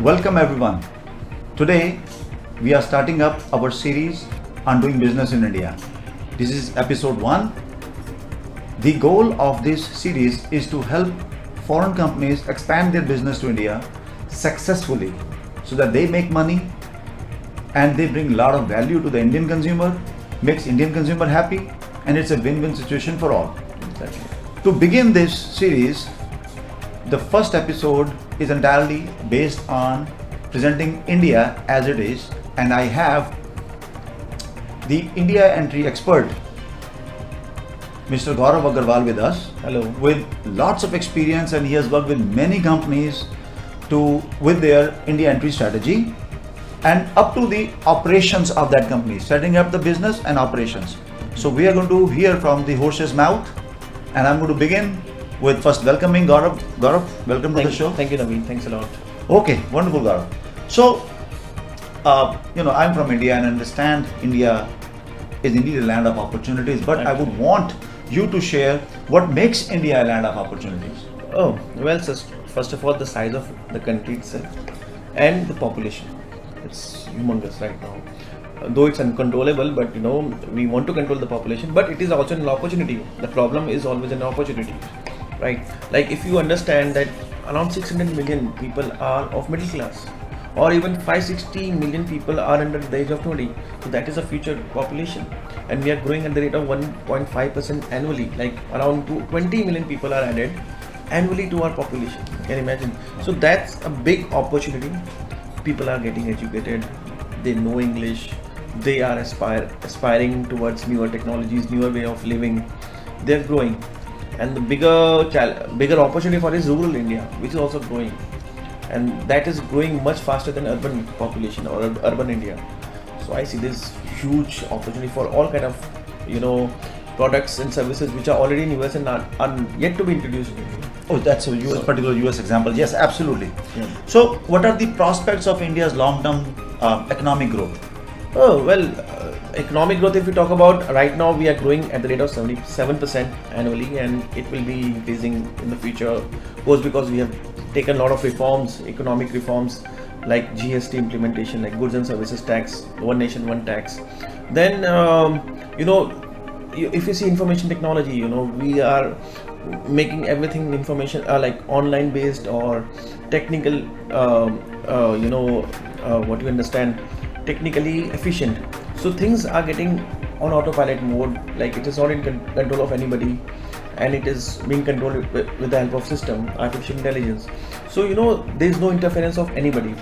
Welcome everyone. Today we are starting up our series on doing business in India. This is episode 1. The goal of this series is to help foreign companies expand their business to India successfully so that they make money and they bring a lot of value to the Indian consumer, makes Indian consumer happy, and it's a win-win situation for all. Exactly. To begin this series, the first episode is entirely based on presenting India as it is, and I have the India entry expert, Mr. Gaurav Agarwal, with us. Hello. With lots of experience, and he has worked with many companies with their India entry strategy and up to the operations of that company, setting up the business and operations. So we are going to hear from the horse's mouth, and I'm going to begin with first welcoming Gaurav. Gaurav, welcome to the show. Thank you, Naveen. Thanks a lot. Okay, wonderful, Gaurav. So, I'm from India and understand India is indeed a land of opportunities, but I would want you to share what makes India a land of opportunities. Oh, well, first of all, the size of the country itself and the population. It's humongous right now. Though it's uncontrollable, but we want to control the population, but it is also an opportunity. The problem is always an opportunity, right? Like if you understand that around 600 million people are of middle class, or even 560 million people are under the age of 20, so that is a future population, and we are growing at the rate of 1.5% annually. Like around 20 million people are added annually to our population. Can you imagine? So that's a big opportunity. People are getting educated, they know English, they are aspiring towards newer technologies, newer way of living. They're growing, and the bigger opportunity for is rural India, which is also growing, and that is growing much faster than urban population or urban India. So I see this huge opportunity for all kind of products and services which are already in US and are yet to be introduced in India. Oh, that's a particular US example. Yes, absolutely. Yeah. So, what are the prospects of India's long-term economic growth? Oh, well, economic growth, if we talk about right now, we are growing at the rate of 77% annually, and it will be increasing in the future, of course, because we have taken a lot of reforms, economic reforms, like GST implementation, like goods and services tax, one nation, one tax. Then, if you see information technology, we are making everything information like online based or technical, what you understand, technically efficient. So things are getting on autopilot mode, like it is not in control of anybody, and it is being controlled with the help of system, artificial intelligence. So there is no interference of anybody.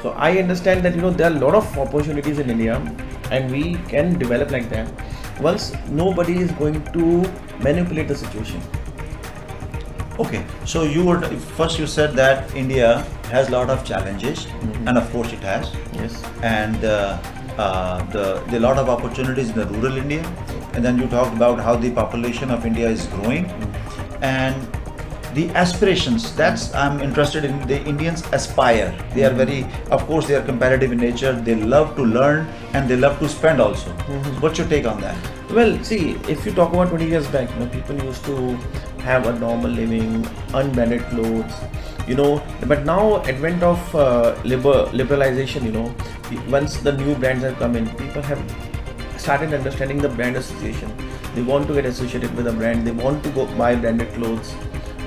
So I understand that there are a lot of opportunities in India, and we can develop like that once nobody is going to manipulate the situation. Okay, so you said that India has a lot of challenges, and of course it has. Yes. And the lot of opportunities in the rural India, and then you talked about how the population of India is growing, and the aspirations. That's I'm interested in. The Indians aspire. They are they are competitive in nature. They love to learn and they love to spend also. What's your take on that? Well, see, if you talk about 20 years back, people used to have a normal living, unbranded clothes, but now advent of liberalization, once the new brands have come in, people have started understanding the brand association. They want to get associated with a brand, they want to go buy branded clothes,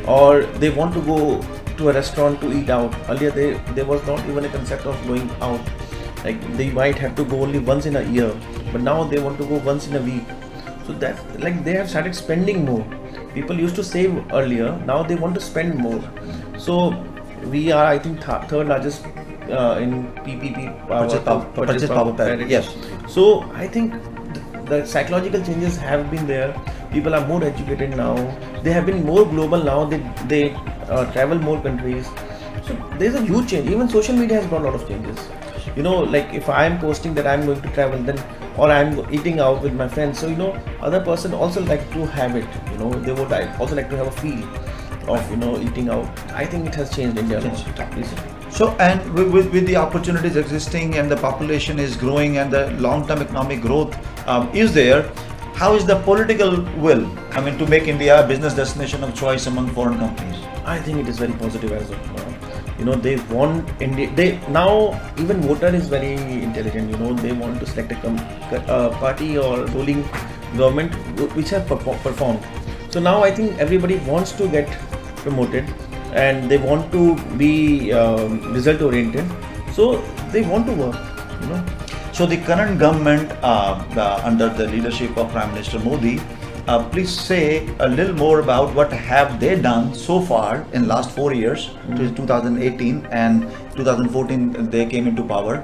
or they want to go to a restaurant to eat out. Earlier there was not even a concept of going out, like they might have to go only once in a year, but now they want to go once in a week. So that's like they have started spending more. People used to save earlier, now they want to spend more. So we are, I think, third largest in PPP purchase power parity. Yes. So I think the psychological changes have been there. People are more educated now. They have been more global now. They travel more countries. So there's a huge change. Even social media has brought a lot of changes. Like if I am posting that I'm going to travel, then or I'm eating out with my friends, so other person also like to have it. They would also like to have a feel of eating out. I think it has changed India recently. So, and with the opportunities existing and the population is growing and the long-term economic growth is there, how is the political will, to make India a business destination of choice among foreign companies? I think it is very positive as of now. They want India. They now even voter is very intelligent. They want to select a party or ruling government which have performed. So now I think everybody wants to get promoted, and they want to be result oriented. So they want to work. So the current government under the leadership of Prime Minister Modi, please say a little more about what have they done so far in last 4 years, 2018 and 2014 they came into power.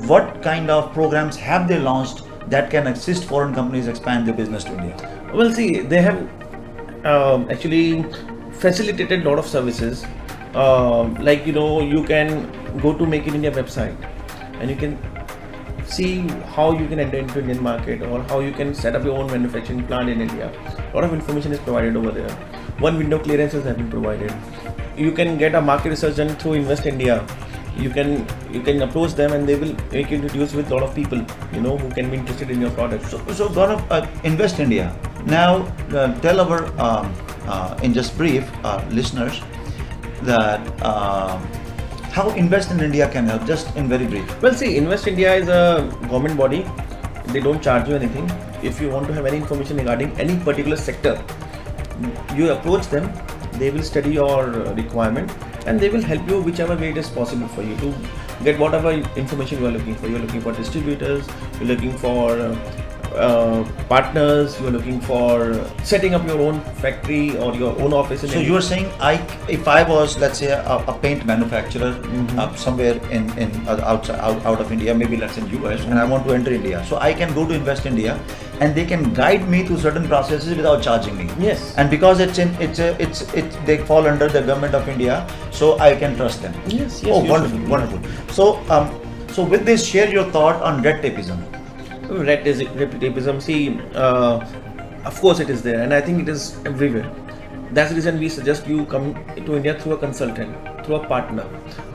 What kind of programs have they launched that can assist foreign companies expand their business to India? Well, see, they have actually facilitated a lot of services. Like you can go to Make in India website, and you can see how you can enter into Indian market, or how you can set up your own manufacturing plant in India. A lot of information is provided over there. One window clearances have been provided. You can get a market research done through Invest India. You can approach them, and they will make you introduce with a lot of people who can be interested in your product. So Gaurav, Invest India. Now tell our in just brief listeners that how Invest in India can help, just in very brief. Well, see, Invest India is a government body. They don't charge you anything. If you want to have any information regarding any particular sector, you approach them. They will study your requirement, and they will help you whichever way it is possible for you to get whatever information you are looking for. You are looking for distributors, you are looking for partners, you are looking for setting up your own factory or your own office. So you are saying, if I was, let's say, a paint manufacturer somewhere in outside out of India, maybe let's say US, and I want to enter India, so I can go to Invest India, and they can guide me through certain processes without charging me. Yes. And because they fall under the government of India, so I can trust them. Yes. Oh, wonderful. So with this, share your thought on red tapeism. Red tapeism, see, of course it is there, and I think it is everywhere. That's the reason we suggest you come to India through a consultant, through a partner,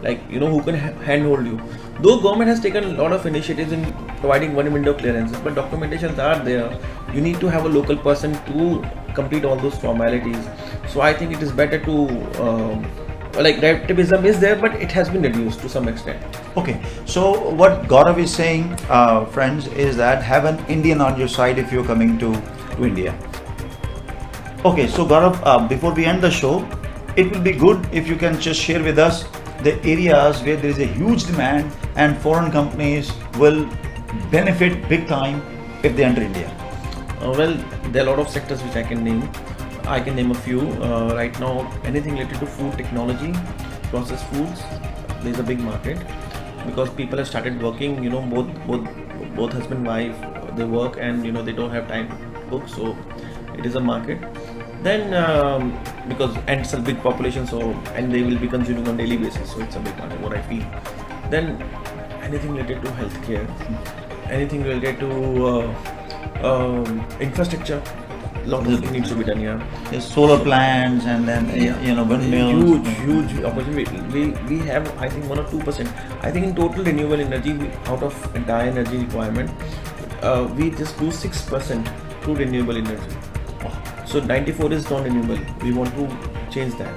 like who can handhold you. Though government has taken a lot of initiatives in providing one window clearances, but documentations are there. You need to have a local person to complete all those formalities. So I think it is better to red tapeism is there, but it has been reduced to some extent. Okay, so what Gaurav is saying, friends, is that have an Indian on your side if you're coming to India. Okay, so Gaurav, before we end the show, it will be good if you can just share with us the areas where there is a huge demand and foreign companies will benefit big time if they enter India. Well, there are a lot of sectors which I can name. I can name a few. Right now, anything related to food technology, processed foods, there is a big market because people have started working. Both husband and wife, they work, and they don't have time to cook, so it is a market. Then because it's a big population, and they will be consuming on daily basis, so it's a big market. What I feel. Then anything related to healthcare, anything related to infrastructure. Lot of things needs to be done here. There's solar plants, and then windmills. Huge opportunity. We have, I think, 1 or 2%. I think in total renewable energy, out of entire energy requirement, we just do 6% through renewable energy. So 94 is non-renewable. We want to change that.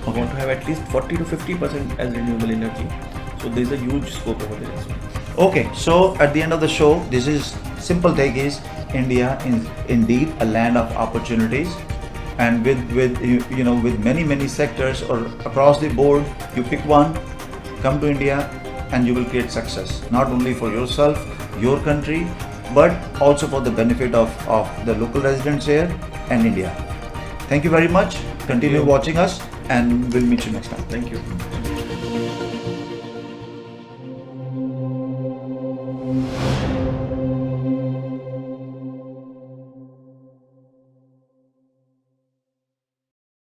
We want to have at least 40 to 50% as renewable energy. So there's a huge scope over there as well. Okay, so at the end of the show, this is simple take is India is indeed a land of opportunities, and with many sectors or across the board, you pick one, come to India, and you will create success not only for yourself, your country, but also for the benefit of the local residents here and India. Thank you very much. Continue watching us, and we'll meet you next time. Thank you.